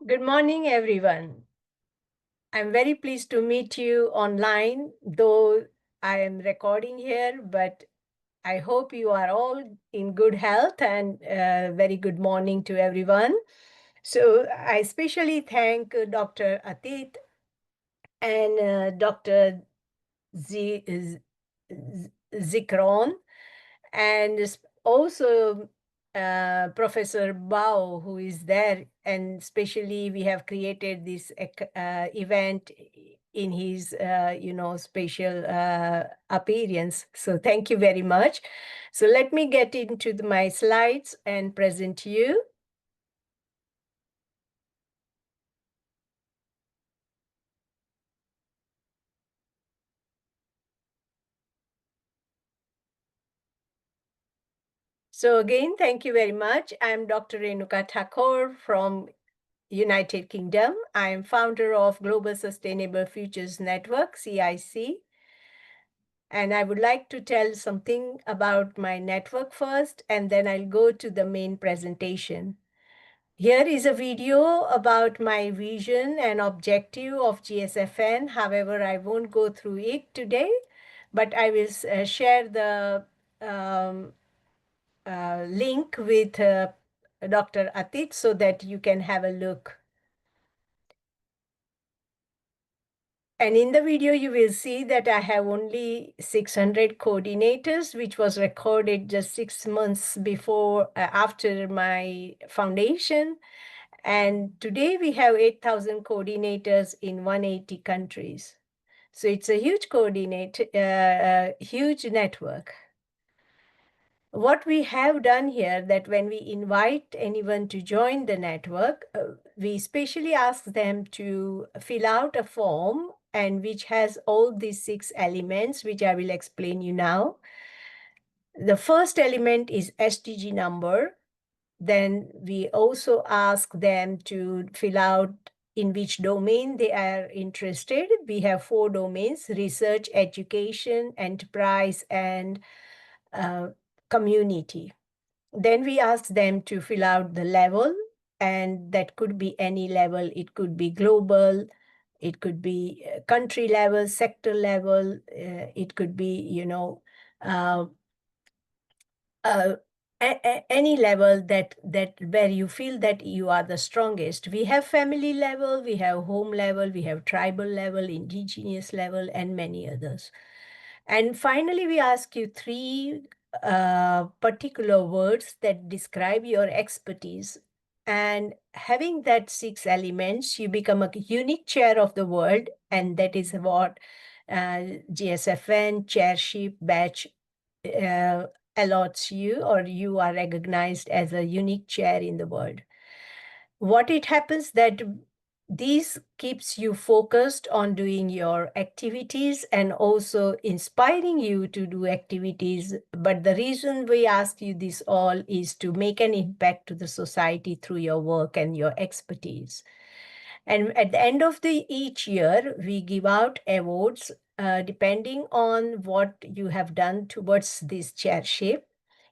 Good morning, everyone. I'm very pleased to meet you online, though I am recording here, but I hope you are all in good health and very good morning to everyone. So I especially thank Dr. Atit and Dr. Zikron and also Professor Bao, who is there, and especially we have created this event in his, special appearance. So thank you very much. So let me get into my slides and present you. So again, thank you very much. I'm Dr. Renuka Thakur from United Kingdom. I am founder of Global Sustainable Futures Network, CIC. And I would like to tell something about my network first, and then I'll go to the main presentation. Here is a video about my vision and objective of GSFN. However, I won't go through it today, but I will share the link with Dr. Atit so that you can have a look. And in the video, you will see that I have only 600 coordinators, which was recorded just 6 months before, after my foundation. And today we have 8,000 coordinators in 180 countries. So it's a huge huge network. What we have done here, that when we invite anyone to join the network, we specially ask them to fill out a form and which has all these 6 elements, which I will explain you now. The first element is SDG number. Then we also ask them to fill out in which domain they are interested. We have 4 domains: research, education, enterprise, and community. Then we ask them to fill out the level, and that could be any level. It could be global, it could be country level, sector level, it could be, uh, any level that where you feel that you are the strongest. We have family level, we have home level, we have tribal level, indigenous level, and many others. And finally, we ask you 3 particular words that describe your expertise. And having that 6 elements, you become a unique chair of the world. And that is what GSFN chairship badge allots you, or you are recognized as a unique chair in the world. What it happens that this keeps you focused on doing your activities and also inspiring you to do activities. But the reason we ask you this all is to make an impact to the society through your work and your expertise. And at the end of each year, we give out awards depending on what you have done towards this chairship.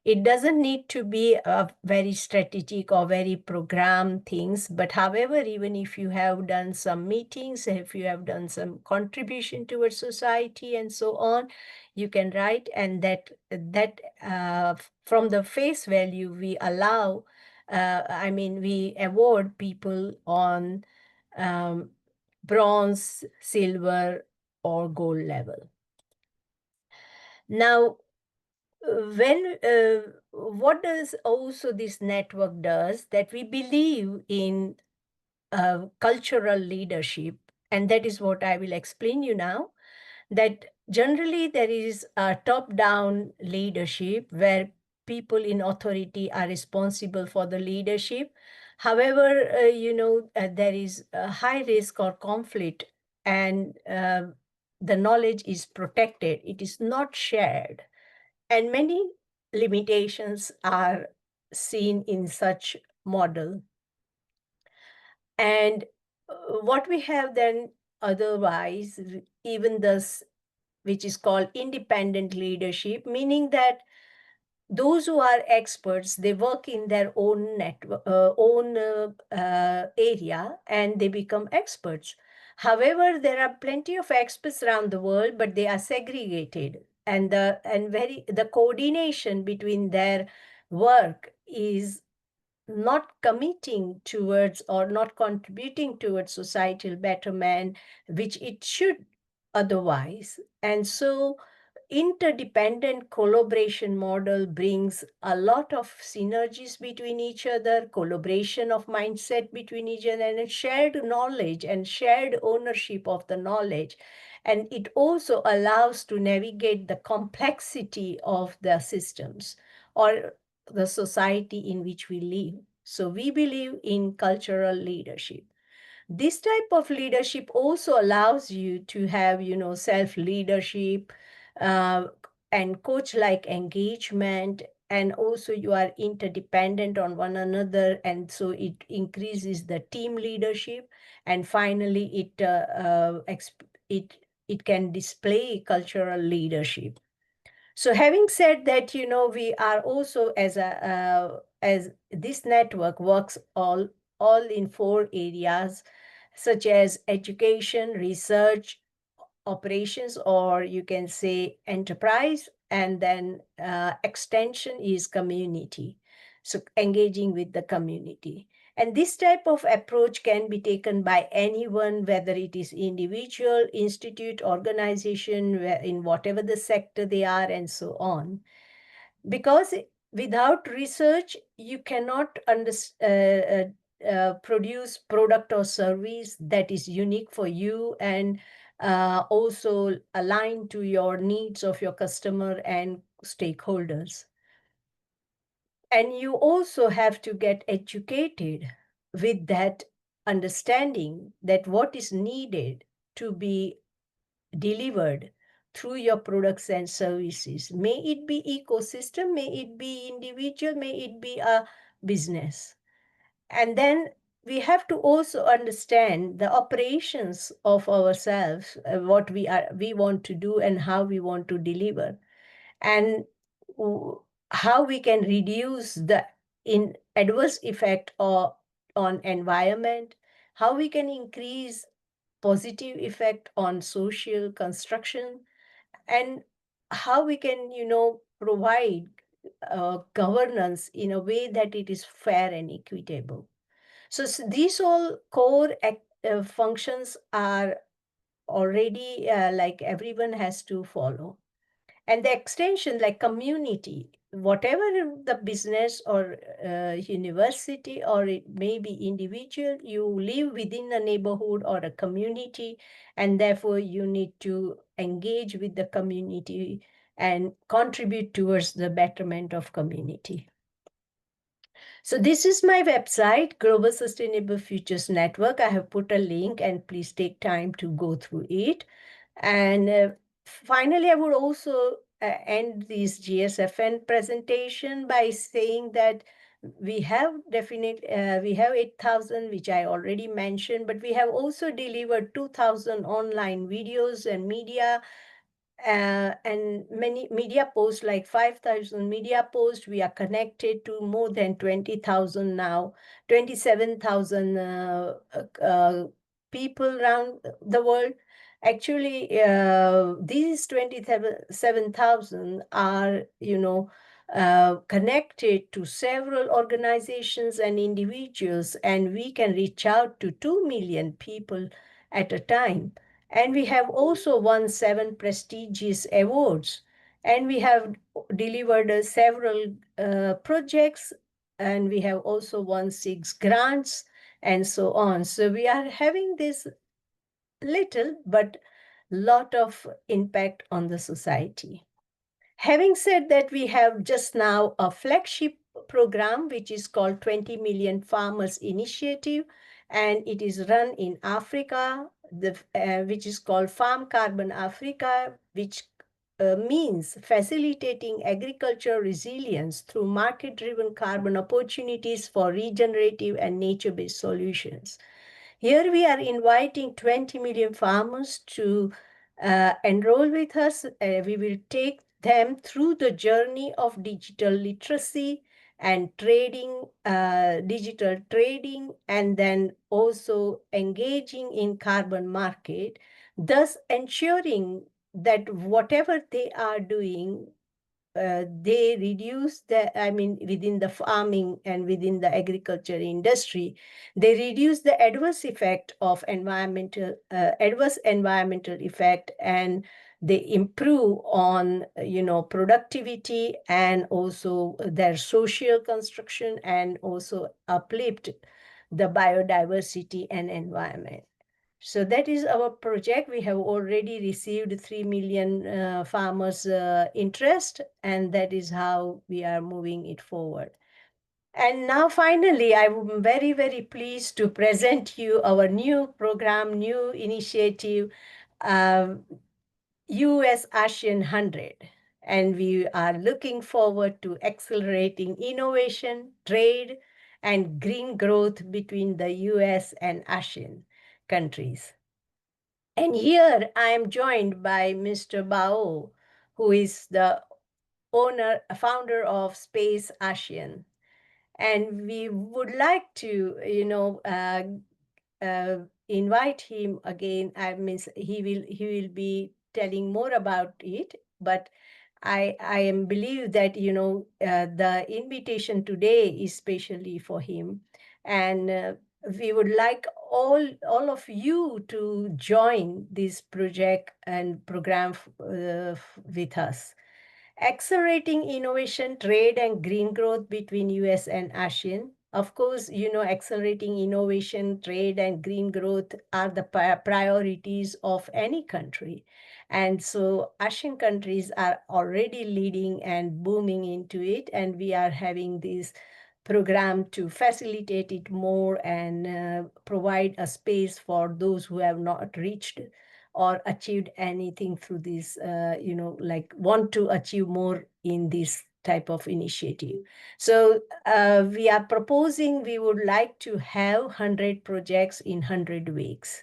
It doesn't need to be a very strategic or very programmed things, but however, even if you have done some meetings, if you have done some contribution towards society and so on, you can write, and that from the face value we allow, we award people on bronze, silver, or gold level. Now, what does also this network does, that we believe in cultural leadership, and that is what I will explain you now, that generally there is a top-down leadership where people in authority are responsible for the leadership. However, there is a high risk or conflict, and the knowledge is protected. It is not shared. And many limitations are seen in such model. And what we have then otherwise, even this, which is called independent leadership, meaning that those who are experts, they work in their own network, area, and they become experts. However, there are plenty of experts around the world, but they are segregated, and the coordination between their work is not committing towards or not contributing towards societal betterment, which it should otherwise. And so interdependent collaboration model brings a lot of synergies between each other, collaboration of mindset between each other, and a shared knowledge and shared ownership of the knowledge. And it also allows to navigate the complexity of the systems or the society in which we live. So we believe in cultural leadership. This type of leadership also allows you to have, self-leadership, uh, and coach-like engagement, and also you are interdependent on one another, and so it increases the team leadership, and finally it can display cultural leadership. So having said that, we are also as this network works all in four areas, such as education, research, operations, or you can say enterprise, and then extension is community. So engaging with the community. And this type of approach can be taken by anyone, whether it is individual, institute, organization, in whatever the sector they are, and so on. Because without research, you cannot produce product or service that is unique for you and also aligned to your needs of your customer and stakeholders. And you also have to get educated with that understanding that what is needed to be delivered through your products and services. May it be ecosystem, may it be individual, may it be a business. And then we have to also understand the operations of ourselves, what we want to do and how we want to deliver, and how we can reduce the in adverse effect on environment, how we can increase positive effect on social construction, and how we can, provide governance in a way that it is fair and equitable. So, these all core functions are already like everyone has to follow. And the extension, like community, whatever the business or university, or it may be individual, you live within a neighborhood or a community, and therefore you need to engage with the community and contribute towards the betterment of community. So this is my website, Global Sustainable Futures Network. I have put a link, and please take time to go through it. And finally, I would also end this GSFN presentation by saying that we have we have 8,000, which I already mentioned, but we have also delivered 2,000 online videos and media, and many media posts, like 5,000 media posts. We are connected to more than 20,000 now, 27,000 people around the world. Actually, these 27,000 are, connected to several organizations and individuals, and we can reach out to 2 million people at a time. And we have also won 7 prestigious awards. And we have delivered several projects, and we have also won 6 grants, and so on. So we are having this little but lot of impact on the society. Having said that, we have just now a flagship program, which is called 20 Million Farmers Initiative, and it is run in Africa, which is called Farm Carbon Africa, which means facilitating agricultural resilience through market-driven carbon opportunities for regenerative and nature-based solutions. Here we are inviting 20 million farmers to enroll with us. We will take them through the journey of digital literacy and trading, digital trading, and then also engaging in carbon market, thus ensuring that whatever they are doing, they reduce within the farming and within the agriculture industry, they reduce the adverse effect of adverse environmental effect, and they improve on, productivity, and also their social construction, and also uplift the biodiversity and environment. So that is our project. We have already received 3 million farmers' interest, and that is how we are moving it forward. And now finally, I'm very, very pleased to present you our new program, new initiative, US-ASEAN 100. And we are looking forward to accelerating innovation, trade, and green growth between the US and ASEAN countries. And here I am joined by Mr. Bao, who is the founder of Space ASEAN. And we would like to, invite him again. I mean, he will be telling more about it, but I am believe that, the invitation today is specially for him, and we would like all of you to join this project and program with us. Accelerating innovation, trade, and green growth between US and ASEAN. Of course, accelerating innovation, trade, and green growth are the priorities of any country. And so ASEAN countries are already leading and booming into it, and we are having this program to facilitate it more and provide a space for those who have not reached or achieved anything through this, like want to achieve more in this type of initiative. So we are proposing, we would like to have 100 projects in 100 weeks.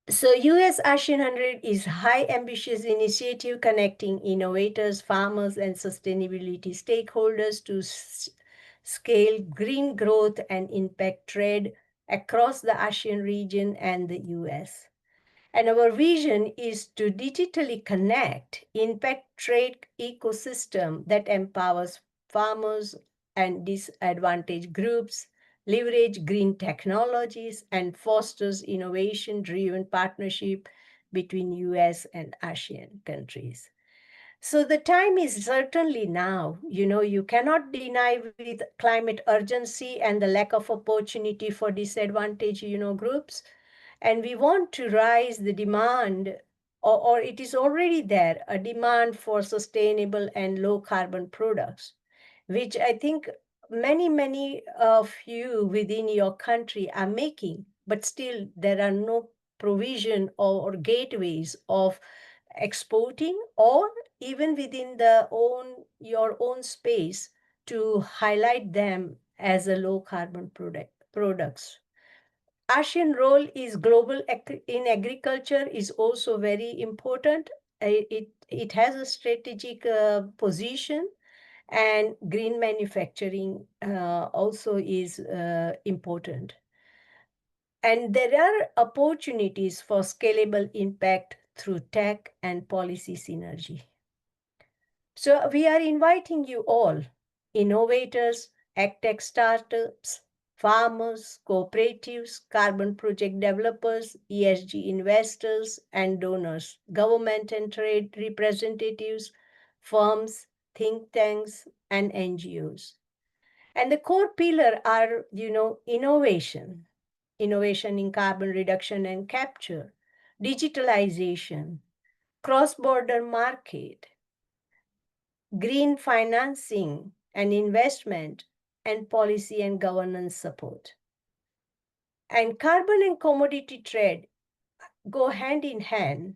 So US-ASEAN 100 is high ambitious initiative connecting innovators, farmers, and sustainability stakeholders to scale green growth and impact trade across the ASEAN region and the US. And our vision is to digitally connect impact trade ecosystem that empowers farmers and disadvantaged groups, leverage green technologies, and fosters innovation-driven partnership between US and ASEAN countries. So the time is certainly now. You cannot deny with climate urgency and the lack of opportunity for disadvantaged, groups. And we want to raise the demand, or it is already there, a demand for sustainable and low carbon products, which I think many of you within your country are making, but still there are no provision or gateways of exporting, or even within your own space to highlight them as a low carbon products. ASEAN role is global in agriculture is also very important. It has a strategic position, and green manufacturing also is important. And there are opportunities for scalable impact through tech and policy synergy. So we are inviting you all, innovators, agtech startups, farmers, cooperatives, carbon project developers, ESG investors and donors, government and trade representatives, firms, think tanks, and NGOs. And the core pillar are, innovation in carbon reduction and capture, digitalization, cross-border market, green financing and investment, and policy and governance support. And carbon and commodity trade go hand in hand.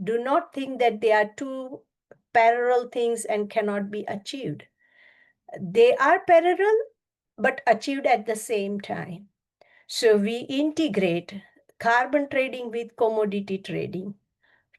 Do not think that they are two parallel things and cannot be achieved. They are parallel, but achieved at the same time. So we integrate carbon trading with commodity trading,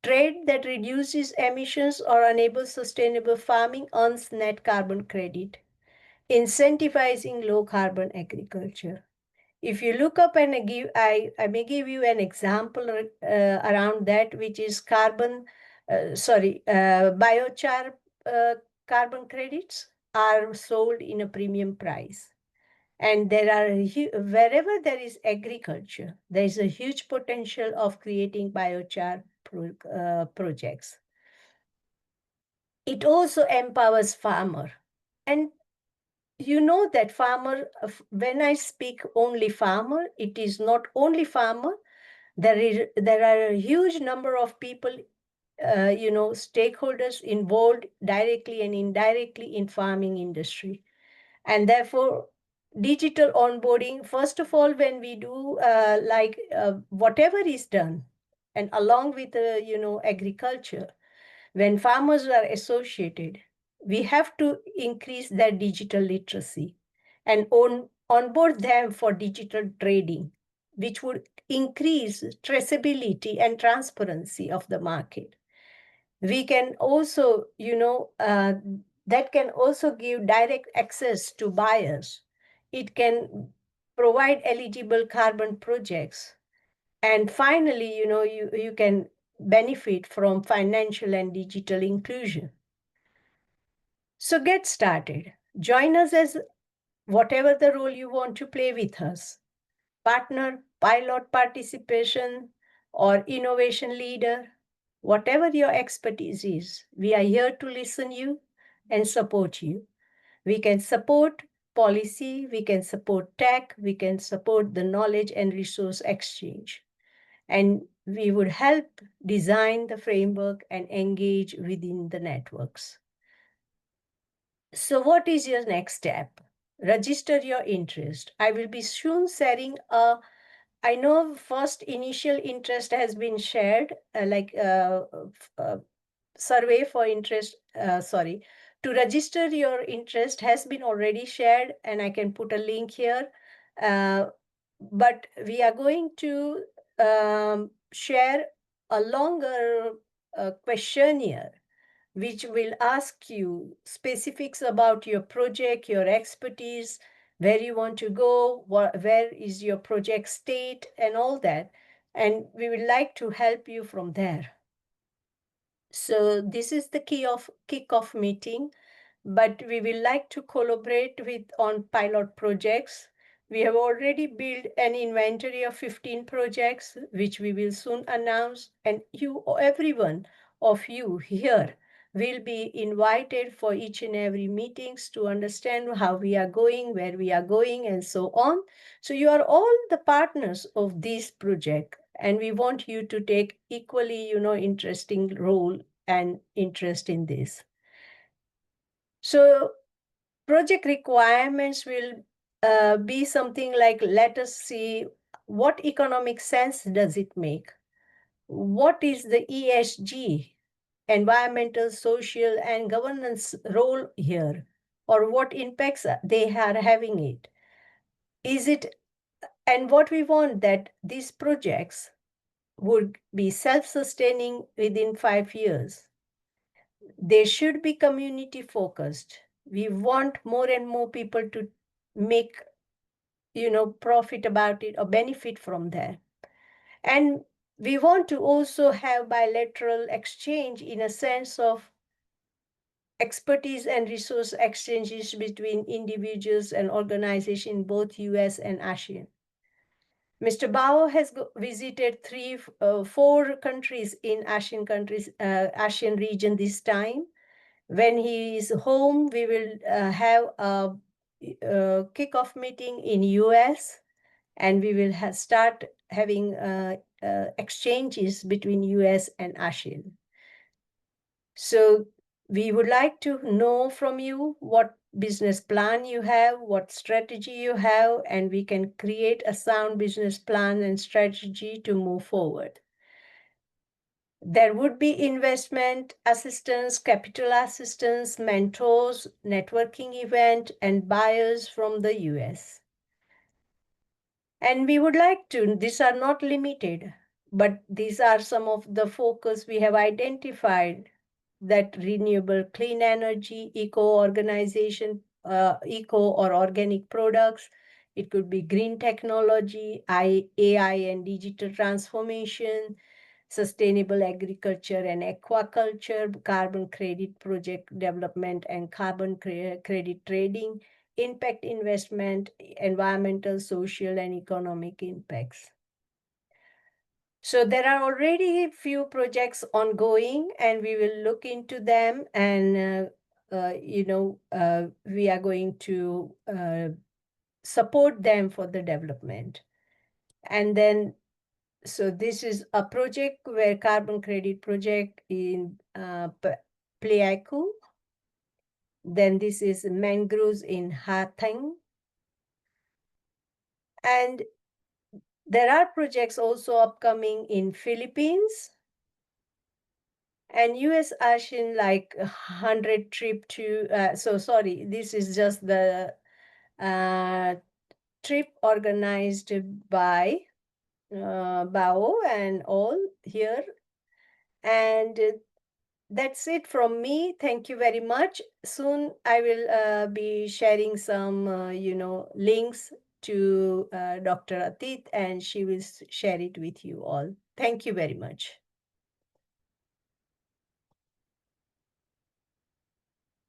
Trade that reduces emissions or enables sustainable farming earns net carbon credit, incentivizing low carbon agriculture. If you look up and I may give you an example around that, which is biochar carbon credits are sold in a premium price. And there are, wherever there is agriculture, there is a huge potential of creating biochar projects. It also empowers farmer. And you know that farmer, when I speak only farmer, it is not only farmer. There are a huge number of people, stakeholders involved directly and indirectly in farming industry. And therefore, digital onboarding, first of all, when we do whatever is done, and along with, agriculture, when farmers are associated, we have to increase their digital literacy and onboard them for digital trading, which would increase traceability and transparency of the market. We can also, that can also give direct access to buyers. It can provide eligible carbon projects. And finally, you can benefit from financial and digital inclusion. So get started. Join us as whatever the role you want to play with us. Partner, pilot participation, or innovation leader, whatever your expertise is, we are here to listen you and support you. We can support policy, we can support tech, we can support the knowledge and resource exchange. And we would help design the framework and engage within the networks. So what is your next step? Register your interest. I will be soon sharing I know first initial interest has been shared, survey for interest, to register your interest has been already shared, and I can put a link here. But we are going to share a longer questionnaire which will ask you specifics about your project, your expertise, where you want to go, where is your project state, and all that. And we would like to help you from there. So this is the kickoff meeting, but we will like to collaborate on pilot projects. We have already built an inventory of 15 projects, which we will soon announce, and everyone of you here will be invited for each and every meetings to understand how we are going, where we are going, and so on. So you are all the partners of this project, and we want you to take equally, interesting role and interest in this. So project requirements will be something like, let us see what economic sense does it make? What is the ESG, environmental, social, and governance role here? Or what impacts they are having it? Is it, and what we want that these projects would be self-sustaining within 5 years. They should be community focused. We want more and more people to make, profit about it or benefit from that. And we want to also have bilateral exchange in a sense of expertise and resource exchanges between individuals and organizations in both US and ASEAN. Mr. Bao has visited 4 countries in ASEAN region this time. When he is home, we will have a kickoff meeting in US, and we will start having exchanges between US and ASEAN. So we would like to know from you what business plan you have, what strategy you have, and we can create a sound business plan and strategy to move forward. There would be investment assistance, capital assistance, mentors, networking event, and buyers from the US. And we would like to, these are not limited, But these are some of the focus we have identified, that renewable clean energy, eco-organization, eco or organic products. It could be green technology, AI and digital transformation, sustainable agriculture and aquaculture, carbon credit project development and carbon credit trading, impact investment, environmental, social, and economic impacts. So there are already a few projects ongoing, and we will look into them, and we are going to support them for the development. And then, so this is a project where carbon credit project in Pleiku. Then this is mangroves in Hathang. And there are projects also upcoming in Philippines. And US-ASEAN, like 100 trip to, this is just the trip organized by Bao and all here. And that's it from me. Thank you very much. Soon I will be sharing some, links to Dr. Atit, and she will share it with you all. Thank you very much.